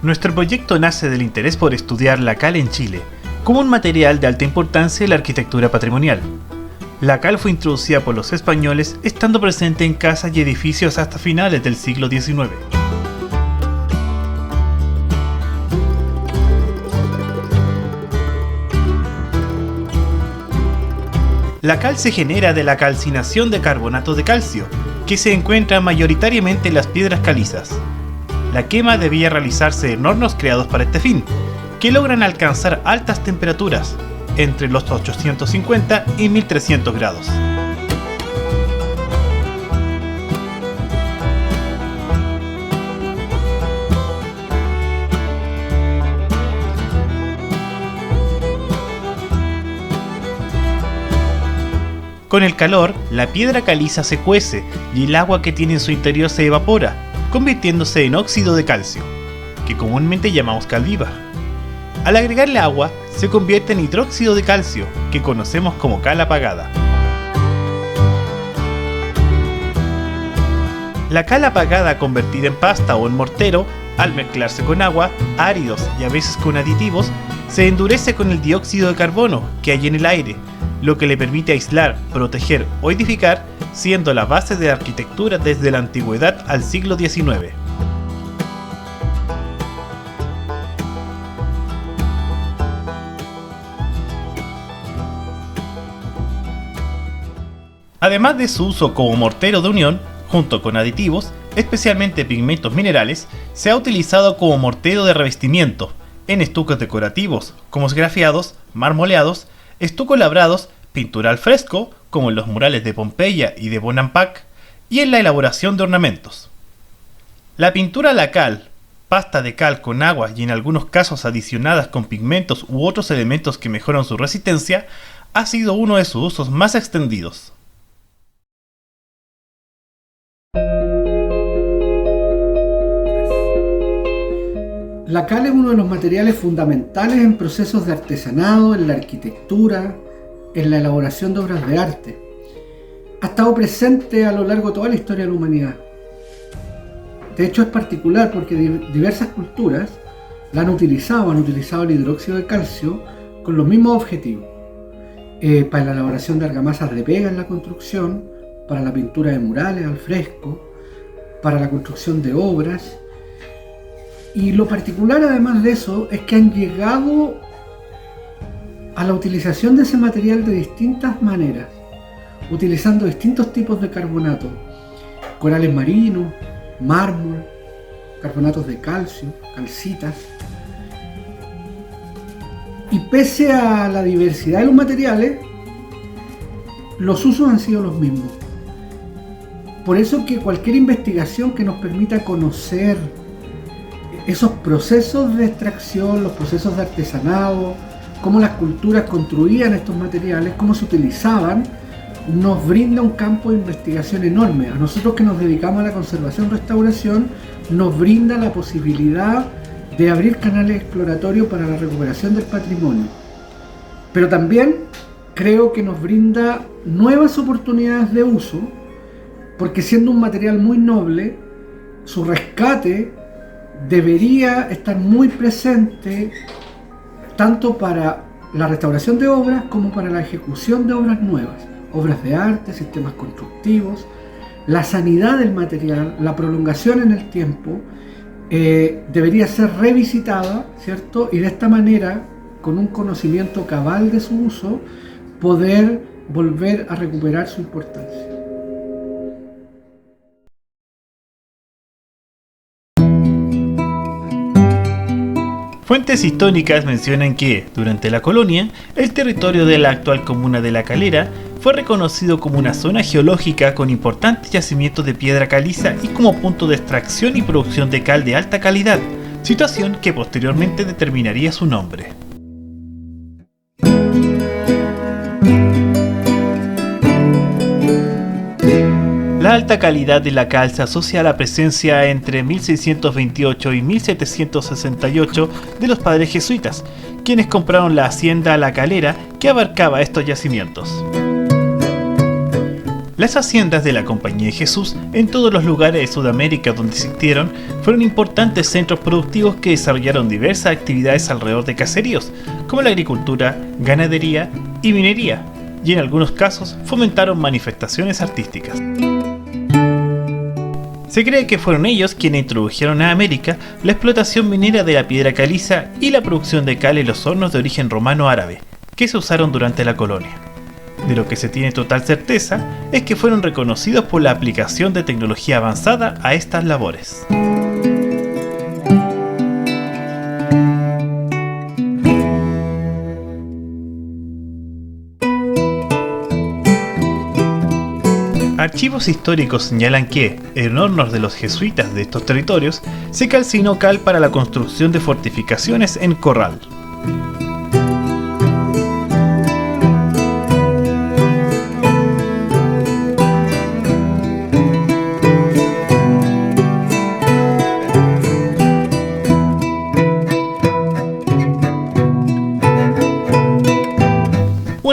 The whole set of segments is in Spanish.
Nuestro proyecto nace del interés por estudiar la cal en Chile, como un material de alta importancia en la arquitectura patrimonial. La cal fue introducida por los españoles, estando presente en casas y edificios hasta finales del siglo XIX. La cal se genera de la calcinación de carbonato de calcio, que se encuentra mayoritariamente en las piedras calizas. La quema debía realizarse en hornos creados para este fin, que logran alcanzar altas temperaturas, entre los 850 y 1300 grados. Con el calor, la piedra caliza se cuece y el agua que tiene en su interior se evapora, convirtiéndose en óxido de calcio, que comúnmente llamamos cal viva. Al agregarle agua, se convierte en hidróxido de calcio, que conocemos como cal apagada. La cal apagada convertida en pasta o en mortero, al mezclarse con agua, áridos y a veces con aditivos, se endurece con el dióxido de carbono que hay en el aire, lo que le permite aislar, proteger o edificar, siendo la base de la arquitectura desde la antigüedad al siglo XIX. Además de su uso como mortero de unión, junto con aditivos, especialmente pigmentos minerales, se ha utilizado como mortero de revestimiento, en estucos decorativos, como esgrafiados, marmoleados, estucos labrados, pintura al fresco, como en los murales de Pompeya y de Bonampak, y en la elaboración de ornamentos. La pintura a la cal, pasta de cal con agua y en algunos casos adicionadas con pigmentos u otros elementos que mejoran su resistencia, ha sido uno de sus usos más extendidos. La cal es uno de los materiales fundamentales en procesos de artesanado, en la arquitectura, en la elaboración de obras de arte. Ha estado presente a lo largo de toda la historia de la humanidad. De hecho es particular porque diversas culturas la han utilizado el hidróxido de calcio con los mismos objetivos. Para la elaboración de argamasas de pega en la construcción, para la pintura de murales al fresco, para la construcción de obras. Y lo particular además de eso es que han llegado a la utilización de ese material de distintas maneras, utilizando distintos tipos de carbonato, corales marinos, mármol, carbonatos de calcio, calcitas. Y pese a la diversidad de los materiales, los usos han sido los mismos. Por eso que cualquier investigación que nos permita conocer esos procesos de extracción, los procesos de artesanado, cómo las culturas construían estos materiales, cómo se utilizaban, nos brinda un campo de investigación enorme. A nosotros que nos dedicamos a la conservación y restauración, nos brinda la posibilidad de abrir canales exploratorios para la recuperación del patrimonio. Pero también creo que nos brinda nuevas oportunidades de uso, porque siendo un material muy noble, su rescate debería estar muy presente tanto para la restauración de obras como para la ejecución de obras nuevas, obras de arte, sistemas constructivos, la sanidad del material, la prolongación en el tiempo, debería ser revisitada, ¿cierto? Y de esta manera, con un conocimiento cabal de su uso, poder volver a recuperar su importancia. Fuentes históricas mencionan que, durante la colonia, el territorio de la actual comuna de La Calera fue reconocido como una zona geológica con importantes yacimientos de piedra caliza y como punto de extracción y producción de cal de alta calidad, situación que posteriormente determinaría su nombre. La alta calidad de la cal se asocia a la presencia entre 1628 y 1768 de los padres jesuitas, quienes compraron la hacienda La Calera que abarcaba estos yacimientos. Las haciendas de la Compañía de Jesús en todos los lugares de Sudamérica donde existieron fueron importantes centros productivos que desarrollaron diversas actividades alrededor de caseríos, como la agricultura, ganadería y minería, y en algunos casos fomentaron manifestaciones artísticas. Se cree que fueron ellos quienes introdujeron a América la explotación minera de la piedra caliza y la producción de cal en los hornos de origen romano-árabe, que se usaron durante la colonia. De lo que se tiene total certeza es que fueron reconocidos por la aplicación de tecnología avanzada a estas labores. Archivos históricos señalan que, en hornos de los jesuitas de estos territorios, se calcinó cal para la construcción de fortificaciones en Corral.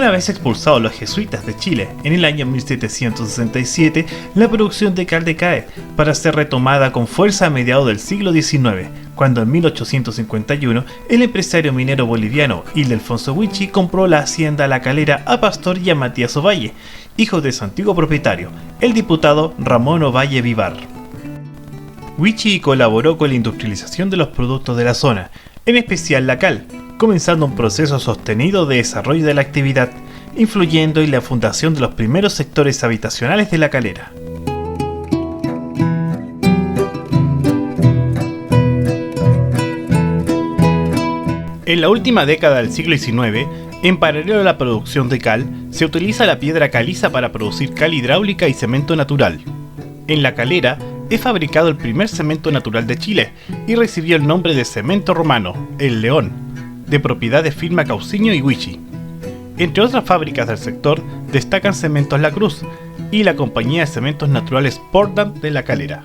Una vez expulsados los jesuitas de Chile en el año 1767, la producción de cal decae, para ser retomada con fuerza a mediados del siglo XIX, cuando en 1851 el empresario minero boliviano Ildefonso Huichi compró la hacienda La Calera a Pastor y a Matías Ovalle, hijos de su antiguo propietario, el diputado Ramón Ovalle Vivar. Huichi colaboró con la industrialización de los productos de la zona, en especial la cal, comenzando un proceso sostenido de desarrollo de la actividad, influyendo en la fundación de los primeros sectores habitacionales de La Calera. En la última década del siglo XIX, en paralelo a la producción de cal, se utiliza la piedra caliza para producir cal hidráulica y cemento natural. En La Calera es fabricado el primer cemento natural de Chile y recibió el nombre de cemento romano, El León, de propiedad de firma Cauciño y Huichi. Entre otras fábricas del sector destacan Cementos La Cruz y la compañía de cementos naturales Portland de La Calera.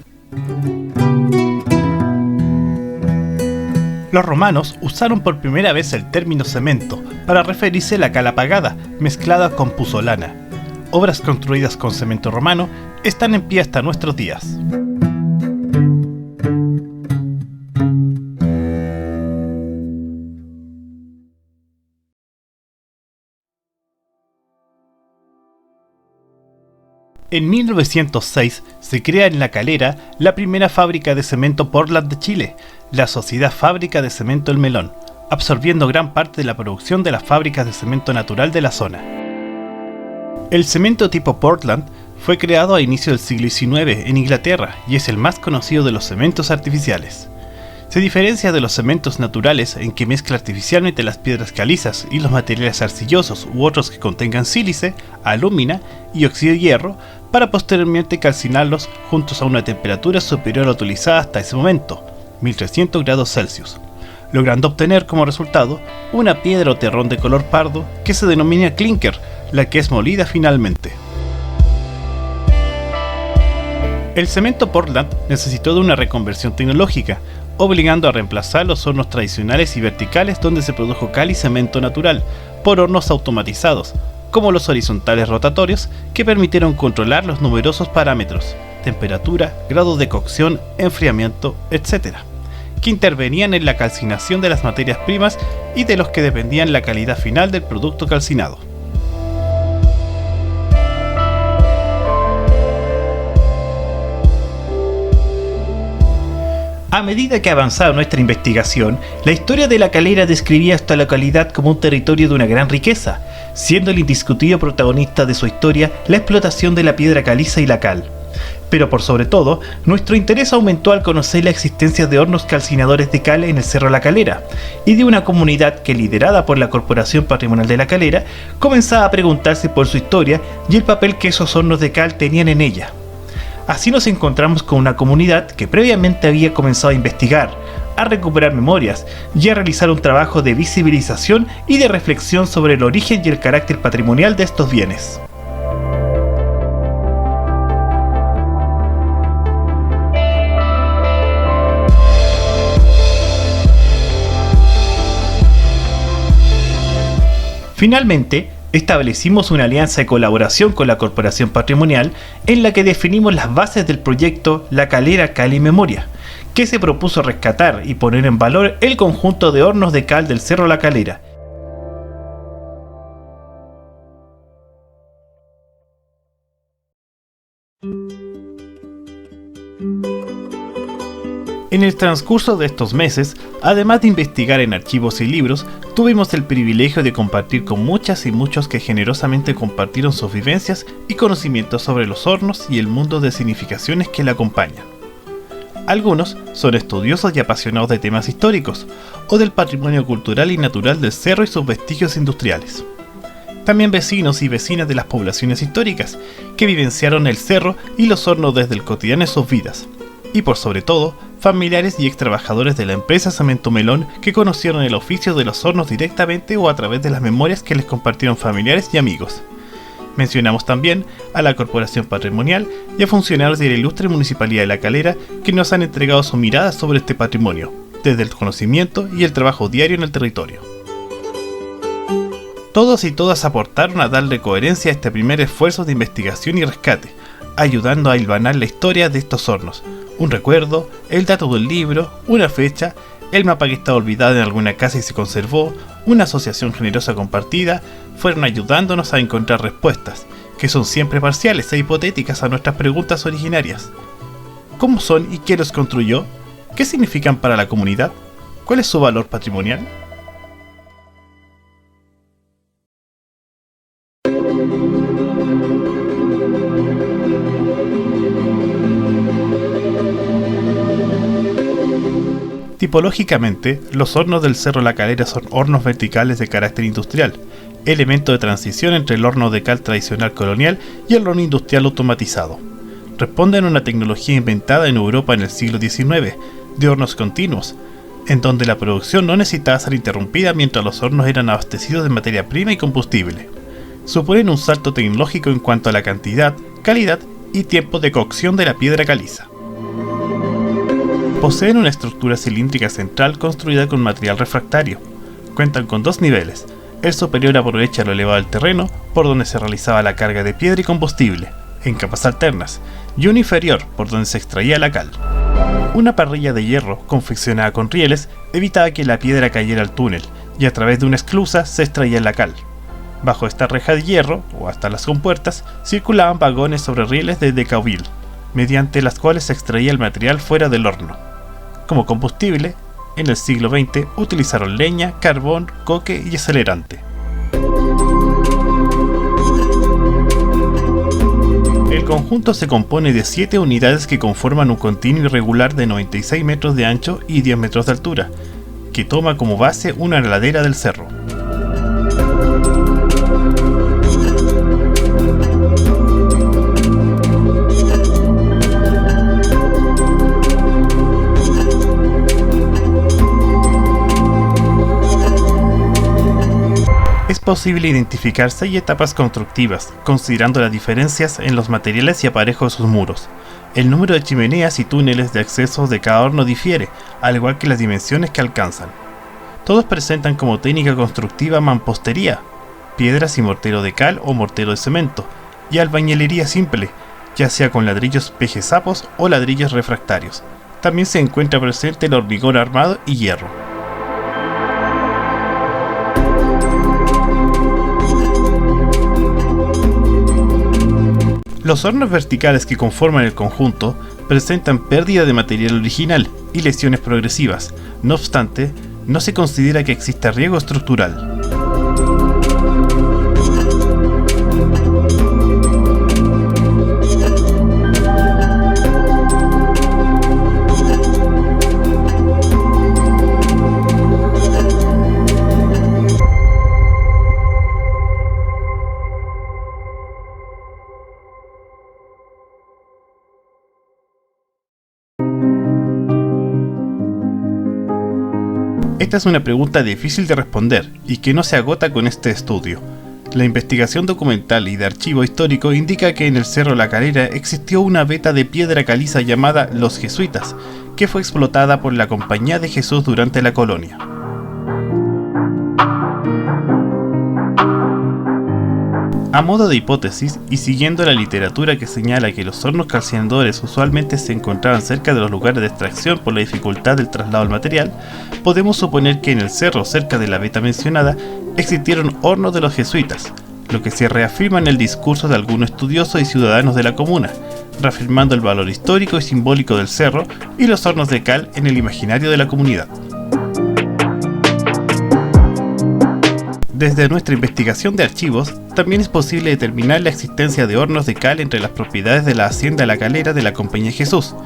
Los romanos usaron por primera vez el término cemento para referirse a la cal apagada mezclada con puzolana. Obras construidas con cemento romano están en pie hasta nuestros días. En 1906 se crea en La Calera la primera fábrica de cemento Portland de Chile, la Sociedad Fábrica de Cemento El Melón, absorbiendo gran parte de la producción de las fábricas de cemento natural de la zona. El cemento tipo Portland fue creado a inicios del siglo XIX en Inglaterra y es el más conocido de los cementos artificiales. Se diferencia de los cementos naturales en que mezcla artificialmente las piedras calizas y los materiales arcillosos u otros que contengan sílice, alúmina y óxido de hierro para posteriormente calcinarlos juntos a una temperatura superior a la utilizada hasta ese momento, 1300 grados Celsius, logrando obtener como resultado una piedra o terrón de color pardo que se denomina clinker, la que es molida finalmente. El cemento Portland necesitó de una reconversión tecnológica, obligando a reemplazar los hornos tradicionales y verticales donde se produjo cal y cemento natural, por hornos automatizados, como los horizontales rotatorios, que permitieron controlar los numerosos parámetros, temperatura, grado de cocción, enfriamiento, etc., que intervenían en la calcinación de las materias primas y de los que dependían la calidad final del producto calcinado. A medida que avanzaba nuestra investigación, la historia de La Calera describía esta localidad como un territorio de una gran riqueza, siendo el indiscutido protagonista de su historia la explotación de la piedra caliza y la cal. Pero por sobre todo, nuestro interés aumentó al conocer la existencia de hornos calcinadores de cal en el Cerro La Calera, y de una comunidad que, liderada por la Corporación Patrimonial de La Calera, comenzaba a preguntarse por su historia y el papel que esos hornos de cal tenían en ella. Así nos encontramos con una comunidad que previamente había comenzado a investigar, a recuperar memorias y a realizar un trabajo de visibilización y de reflexión sobre el origen y el carácter patrimonial de estos bienes. Finalmente, establecimos una alianza de colaboración con la Corporación Patrimonial en la que definimos las bases del proyecto La Calera Cal y Memoria, que se propuso rescatar y poner en valor el conjunto de hornos de cal del Cerro La Calera. En el transcurso de estos meses, además de investigar en archivos y libros, tuvimos el privilegio de compartir con muchas y muchos que generosamente compartieron sus vivencias y conocimientos sobre los hornos y el mundo de significaciones que le acompañan. Algunos son estudiosos y apasionados de temas históricos, o del patrimonio cultural y natural del cerro y sus vestigios industriales. También vecinos y vecinas de las poblaciones históricas, que vivenciaron el cerro y los hornos desde el cotidiano de sus vidas. Y por sobre todo, familiares y ex trabajadores de la empresa Cemento Melón que conocieron el oficio de los hornos directamente o a través de las memorias que les compartieron familiares y amigos. Mencionamos también a la Corporación Patrimonial y a funcionarios de la ilustre Municipalidad de La Calera que nos han entregado su mirada sobre este patrimonio, desde el conocimiento y el trabajo diario en el territorio. Todos y todas aportaron a darle coherencia a este primer esfuerzo de investigación y rescate, ayudando a hilvanar la historia de estos hornos. Un recuerdo, el dato del libro, una fecha, el mapa que estaba olvidado en alguna casa y se conservó, una asociación generosa compartida, fueron ayudándonos a encontrar respuestas, que son siempre parciales e hipotéticas a nuestras preguntas originarias. ¿Cómo son y quién los construyó? ¿Qué significan para la comunidad? ¿Cuál es su valor patrimonial? Tipológicamente, los hornos del Cerro La Calera son hornos verticales de carácter industrial, elemento de transición entre el horno de cal tradicional colonial y el horno industrial automatizado. Responden a una tecnología inventada en Europa en el siglo XIX, de hornos continuos, en donde la producción no necesitaba ser interrumpida mientras los hornos eran abastecidos de materia prima y combustible. Suponen un salto tecnológico en cuanto a la cantidad, calidad y tiempo de cocción de la piedra caliza. Poseen una estructura cilíndrica central construida con material refractario. Cuentan con dos niveles. El superior aprovecha lo elevado del terreno, por donde se realizaba la carga de piedra y combustible, en capas alternas, y un inferior, por donde se extraía la cal. Una parrilla de hierro, confeccionada con rieles, evitaba que la piedra cayera al túnel, y a través de una esclusa se extraía la cal. Bajo esta reja de hierro, o hasta las compuertas, circulaban vagones sobre rieles de Decauville, mediante las cuales se extraía el material fuera del horno. Como combustible, en el siglo XX utilizaron leña, carbón, coque y acelerante. El conjunto se compone de 7 unidades que conforman un continuo irregular de 96 metros de ancho y 10 metros de altura, que toma como base una ladera del cerro. Es posible identificar 6 etapas constructivas, considerando las diferencias en los materiales y aparejos de sus muros. El número de chimeneas y túneles de acceso de cada horno difiere, al igual que las dimensiones que alcanzan. Todos presentan como técnica constructiva mampostería, piedras y mortero de cal o mortero de cemento, y albañilería simple, ya sea con ladrillos pejesapos o ladrillos refractarios. También se encuentra presente el hormigón armado y hierro. Los hornos verticales que conforman el conjunto presentan pérdida de material original y lesiones progresivas. No obstante, no se considera que exista riesgo estructural. Esta es una pregunta difícil de responder y que no se agota con este estudio. La investigación documental y de archivo histórico indica que en el Cerro La Calera existió una veta de piedra caliza llamada Los Jesuitas, que fue explotada por la Compañía de Jesús durante la colonia. A modo de hipótesis, y siguiendo la literatura que señala que los hornos calcinadores usualmente se encontraban cerca de los lugares de extracción por la dificultad del traslado del material, podemos suponer que en el cerro cerca de la veta mencionada existieron hornos de los jesuitas, lo que se reafirma en el discurso de algunos estudiosos y ciudadanos de la comuna, reafirmando el valor histórico y simbólico del cerro y los hornos de cal en el imaginario de la comunidad. Desde nuestra investigación de archivos, también es posible determinar la existencia de hornos de cal entre las propiedades de la hacienda La Calera de la Compañía Jesús,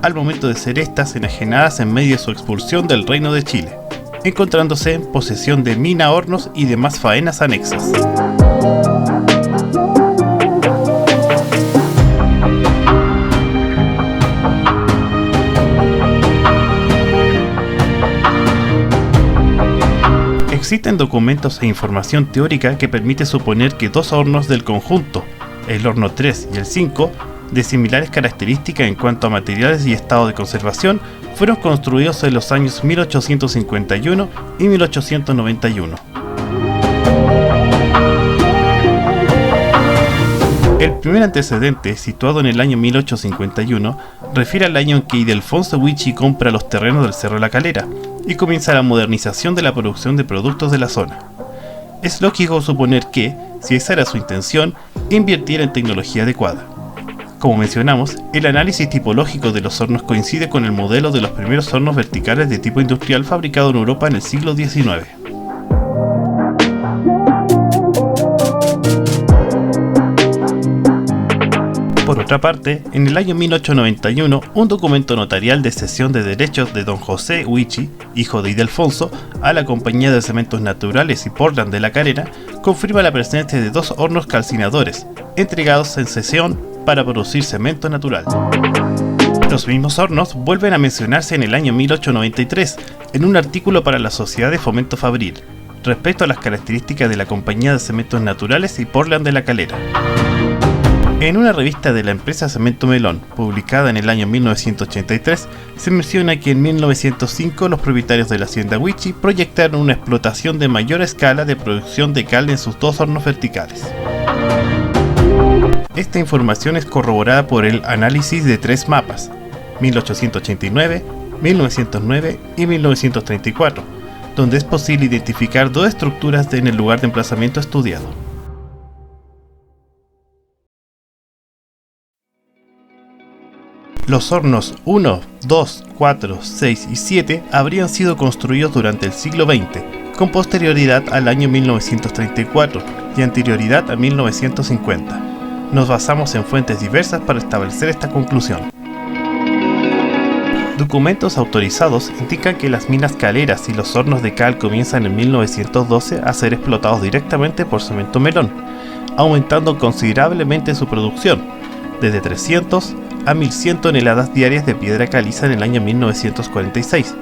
al momento de ser estas enajenadas en medio de su expulsión del Reino de Chile, encontrándose en posesión de mina, hornos y demás faenas anexas. Existen documentos e información teórica que permite suponer que dos hornos del conjunto, el horno 3 y el 5, de similares características en cuanto a materiales y estado de conservación, fueron construidos en los años 1851 y 1891. El primer antecedente, situado en el año 1851, refiere al año en que Ildefonso Huichi compra los terrenos del Cerro La Calera y comienza la modernización de la producción de productos de la zona. Es lógico suponer que, si esa era su intención, invirtiera en tecnología adecuada. Como mencionamos, el análisis tipológico de los hornos coincide con el modelo de los primeros hornos verticales de tipo industrial fabricado en Europa en el siglo XIX. Por otra parte, en el año 1891, un documento notarial de cesión de derechos de don José Huichi, hijo de Ildefonso, a la Compañía de Cementos Naturales y Portland de La Calera, confirma la presencia de dos hornos calcinadores, entregados en cesión para producir cemento natural. Los mismos hornos vuelven a mencionarse en el año 1893, en un artículo para la Sociedad de Fomento Fabril, respecto a las características de la Compañía de Cementos Naturales y Portland de La Calera. En una revista de la empresa Cemento Melón, publicada en el año 1983, se menciona que en 1905 los propietarios de la hacienda Huichi proyectaron una explotación de mayor escala de producción de cal en sus dos hornos verticales. Esta información es corroborada por el análisis de tres mapas, 1889, 1909 y 1934, donde es posible identificar dos estructuras en el lugar de emplazamiento estudiado. Los hornos 1, 2, 4, 6 y 7 habrían sido construidos durante el siglo XX, con posterioridad al año 1934 y anterioridad a 1950. Nos basamos en fuentes diversas para establecer esta conclusión. Documentos autorizados indican que las minas caleras y los hornos de cal comienzan en 1912 a ser explotados directamente por Cemento Melón, aumentando considerablemente su producción, desde 300 a 1100 toneladas diarias de piedra caliza en el año 1946,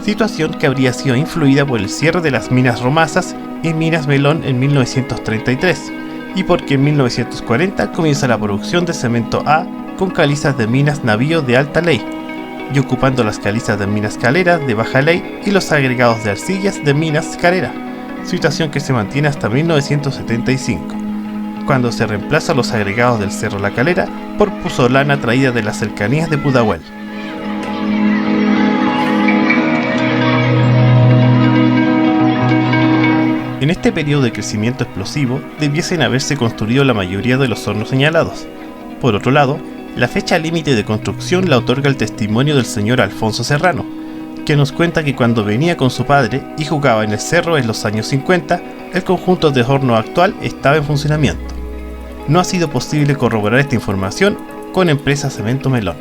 situación que habría sido influida por el cierre de las minas Romazas y minas Melón en 1933, y porque en 1940 comienza la producción de cemento A con calizas de minas Navío de alta ley, y ocupando las calizas de minas Calera de baja ley y los agregados de arcillas de minas Calera, situación que se mantiene hasta 1975. Cuando se reemplaza los agregados del Cerro La Calera por puzolana traída de las cercanías de Pudahuel. En este periodo de crecimiento explosivo debiesen haberse construido la mayoría de los hornos señalados. Por otro lado, la fecha límite de construcción la otorga el testimonio del señor Alfonso Serrano, que nos cuenta que cuando venía con su padre y jugaba en el cerro en los años 50, el conjunto de horno actual estaba en funcionamiento. No ha sido posible corroborar esta información con Empresa Cemento Melón.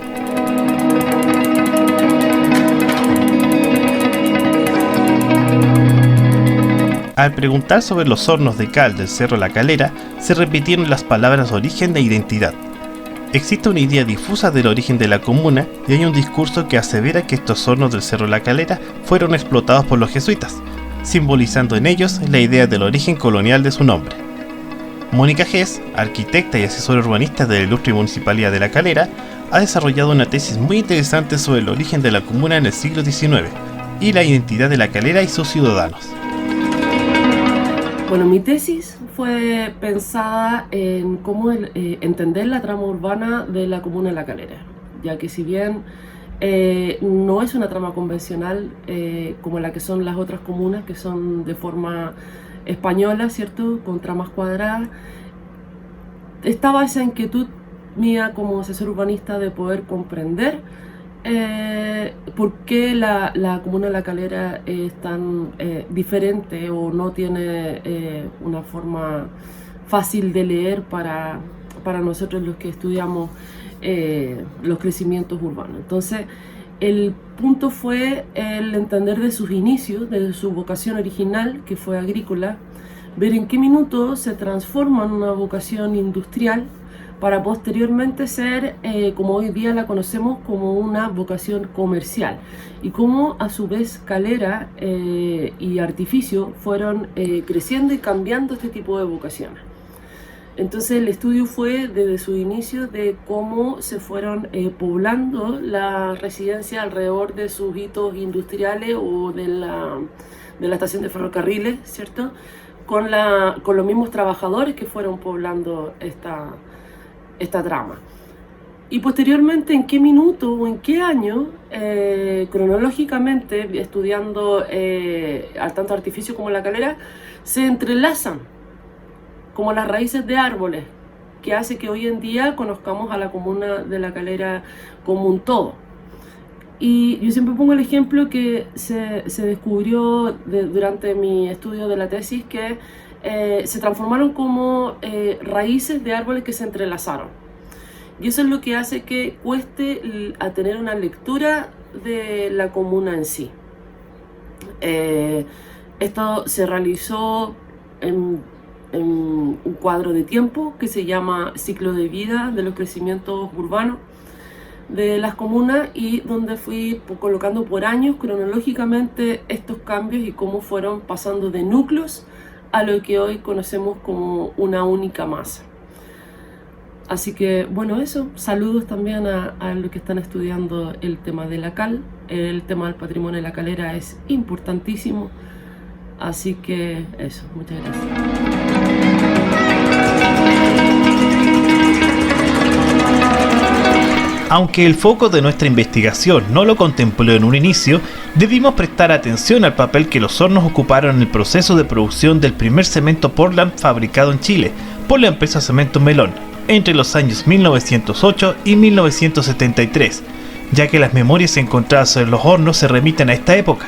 Al preguntar sobre los hornos de cal del Cerro La Calera, se repitieron las palabras origen e identidad. Existe una idea difusa del origen de la comuna y hay un discurso que asevera que estos hornos del Cerro La Calera fueron explotados por los jesuitas, simbolizando en ellos la idea del origen colonial de su nombre. Mónica Gess, arquitecta y asesora urbanista de la ilustre Municipalidad de La Calera, ha desarrollado una tesis muy interesante sobre el origen de la comuna en el siglo XIX y la identidad de La Calera y sus ciudadanos. Bueno, mi tesis fue pensada en cómo entender la trama urbana de la comuna de La Calera, ya que si bien no es una trama convencional como la que son las otras comunas, que son de forma española, ¿cierto?, con tramas cuadradas, estaba esa inquietud mía como asesor urbanista de poder comprender por qué la comuna de La Calera es tan diferente o no tiene una forma fácil de leer para nosotros los que estudiamos los crecimientos urbanos. Entonces, el punto fue el entender de sus inicios, de su vocación original, que fue agrícola, ver en qué minuto se transforma en una vocación industrial para posteriormente ser, como hoy día la conocemos, como una vocación comercial, y cómo a su vez Calera y Artificio fueron creciendo y cambiando este tipo de vocaciones. Entonces el estudio fue desde su inicio de cómo se fueron poblando las residencias alrededor de sus hitos industriales o de la estación de ferrocarriles, ¿cierto?, con los mismos trabajadores que fueron poblando esta trama. Y posteriormente, en qué minuto o en qué año, cronológicamente, estudiando tanto Artificio como La Calera, se entrelazan como las raíces de árboles, que hace que hoy en día conozcamos a la comuna de La Calera como un todo. Y yo siempre pongo el ejemplo que se descubrió durante mi estudio de la tesis, que se transformaron como raíces de árboles que se entrelazaron. Y eso es lo que hace que cueste a tener una lectura de la comuna en sí. Esto se realizó en un cuadro de tiempo que se llama Ciclo de Vida de los Crecimientos Urbanos de las comunas, y donde fui colocando por años cronológicamente estos cambios y cómo fueron pasando de núcleos a lo que hoy conocemos como una única masa. Así que bueno, eso, saludos también a los que están estudiando el tema de la cal. El tema del patrimonio de La Calera es importantísimo, así que eso, muchas gracias. Aunque el foco de nuestra investigación no lo contempló en un inicio, debimos prestar atención al papel que los hornos ocuparon en el proceso de producción del primer cemento Portland fabricado en Chile por la empresa Cemento Melón entre los años 1908 y 1973, ya que las memorias encontradas en los hornos se remiten a esta época.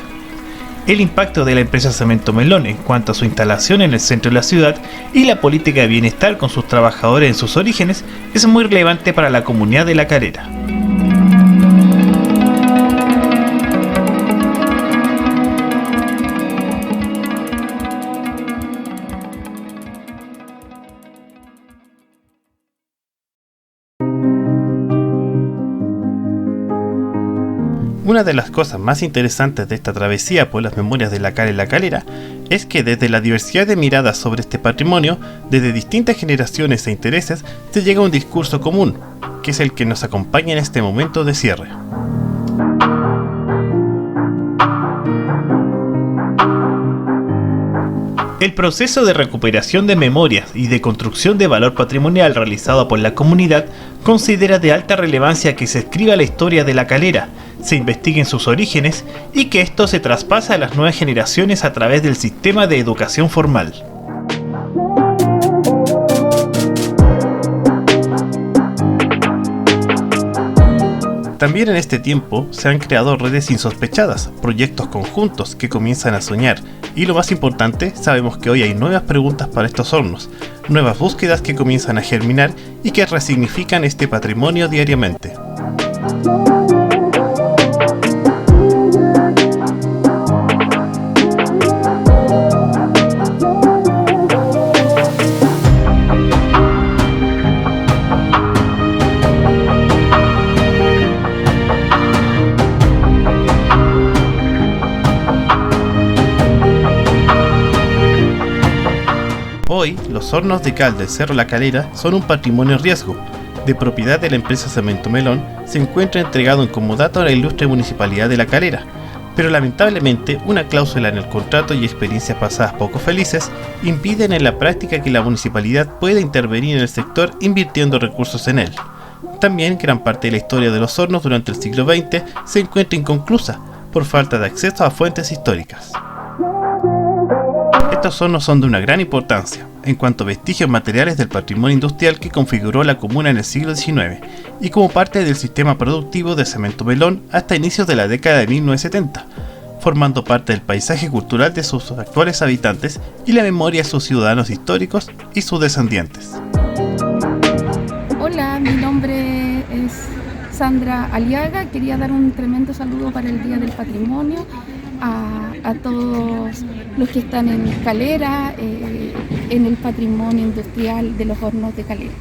El impacto de la empresa Cemento Melón en cuanto a su instalación en el centro de la ciudad y la política de bienestar con sus trabajadores en sus orígenes es muy relevante para la comunidad de La Calera. Una de las cosas más interesantes de esta travesía por las memorias de La Cal en La Calera es que desde la diversidad de miradas sobre este patrimonio, desde distintas generaciones e intereses, se llega a un discurso común, que es el que nos acompaña en este momento de cierre. El proceso de recuperación de memorias y de construcción de valor patrimonial realizado por la comunidad considera de alta relevancia que se escriba la historia de La Calera, se investiguen sus orígenes y que esto se traspasa a las nuevas generaciones a través del sistema de educación formal. También en este tiempo se han creado redes insospechadas, proyectos conjuntos que comienzan a soñar, y lo más importante, sabemos que hoy hay nuevas preguntas para estos hornos, nuevas búsquedas que comienzan a germinar y que resignifican este patrimonio diariamente. Hoy, los hornos de cal del Cerro La Calera son un patrimonio en riesgo. De propiedad de la empresa Cemento Melón, se encuentra entregado en comodato a la ilustre Municipalidad de La Calera, pero lamentablemente una cláusula en el contrato y experiencias pasadas poco felices impiden en la práctica que la municipalidad pueda intervenir en el sector invirtiendo recursos en él. También gran parte de la historia de los hornos durante el siglo XX se encuentra inconclusa por falta de acceso a fuentes históricas. Estos hornos son de una gran importancia en cuanto a vestigios materiales del patrimonio industrial que configuró la comuna en el siglo XIX y como parte del sistema productivo de cemento melón hasta inicios de la década de 1970, formando parte del paisaje cultural de sus actuales habitantes y la memoria de sus ciudadanos históricos y sus descendientes. Hola, mi nombre es Sandra Aliaga. Quería dar un tremendo saludo para el Día del Patrimonio a todos los que están en Calera, en el patrimonio industrial de los hornos de Calera.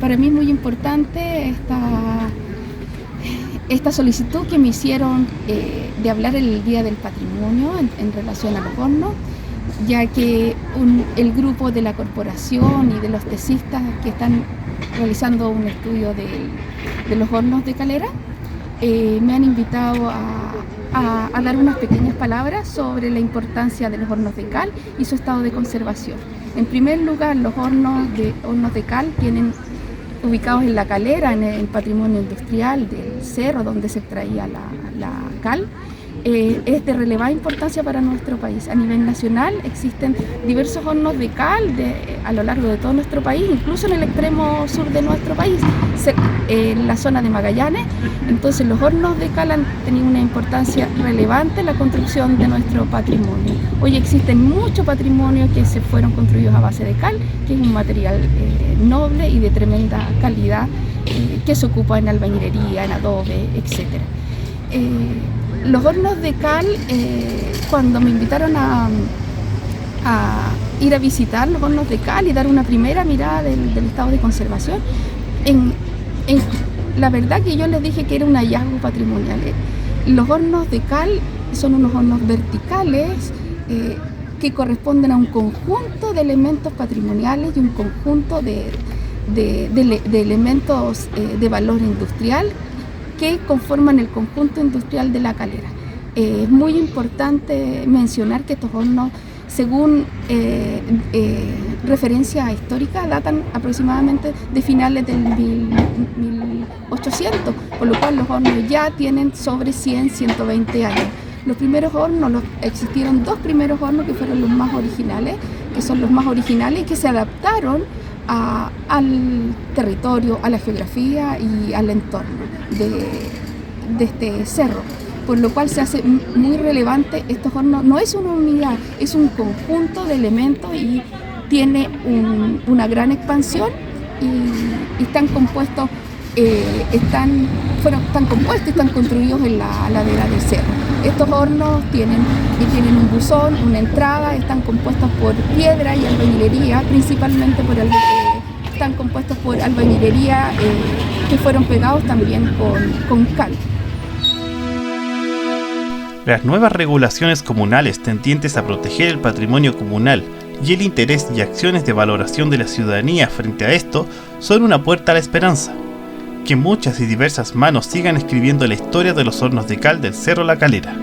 Para mí es muy importante esta solicitud que me hicieron de hablar el Día del Patrimonio en relación a los hornos, ya que el grupo de la corporación y de los tesistas que están realizando un estudio de los hornos de Calera me han invitado a dar unas pequeñas palabras sobre la importancia de los hornos de cal y su estado de conservación. En primer lugar, los hornos de cal tienen ubicados en la Calera, en el patrimonio industrial del cerro donde se extraía la cal. Es de relevada importancia para nuestro país. A nivel nacional existen diversos hornos de cal a lo largo de todo nuestro país, incluso en el extremo sur de nuestro país, en la zona de Magallanes. Entonces los hornos de cal han tenido una importancia relevante en la construcción de nuestro patrimonio. Hoy existen muchos patrimonios que se fueron construidos a base de cal, que es un material noble y de tremenda calidad que se ocupa en albañilería, en adobe, etc. Los hornos de cal, cuando me invitaron a ir a visitar los hornos de cal y dar una primera mirada del estado de conservación, la verdad que yo les dije que era un hallazgo patrimonial. Los hornos de cal son unos hornos verticales que corresponden a un conjunto de elementos patrimoniales y un conjunto de elementos de valor industrial que conforman el conjunto industrial de la Calera. Es muy importante mencionar que estos hornos, según referencia histórica, datan aproximadamente de finales del 1800, por lo cual los hornos ya tienen sobre 100, 120 años. Los primeros hornos, existieron dos primeros hornos que fueron los más originales, que son los más originales y que se adaptaron al territorio, a la geografía y al entorno de este cerro, por lo cual se hace muy relevante. Estos hornos no es una unidad, es un conjunto de elementos y tiene una gran expansión y están compuestos y están construidos en la ladera del cerro. Estos hornos tienen un buzón, una entrada, están compuestos por piedra y albañilería, principalmente están compuestos por albañilería que fueron pegados también con cal. Las nuevas regulaciones comunales tendientes a proteger el patrimonio comunal y el interés y acciones de valoración de la ciudadanía frente a esto son una puerta a la esperanza. Que muchas y diversas manos sigan escribiendo la historia de los hornos de cal del Cerro La Calera.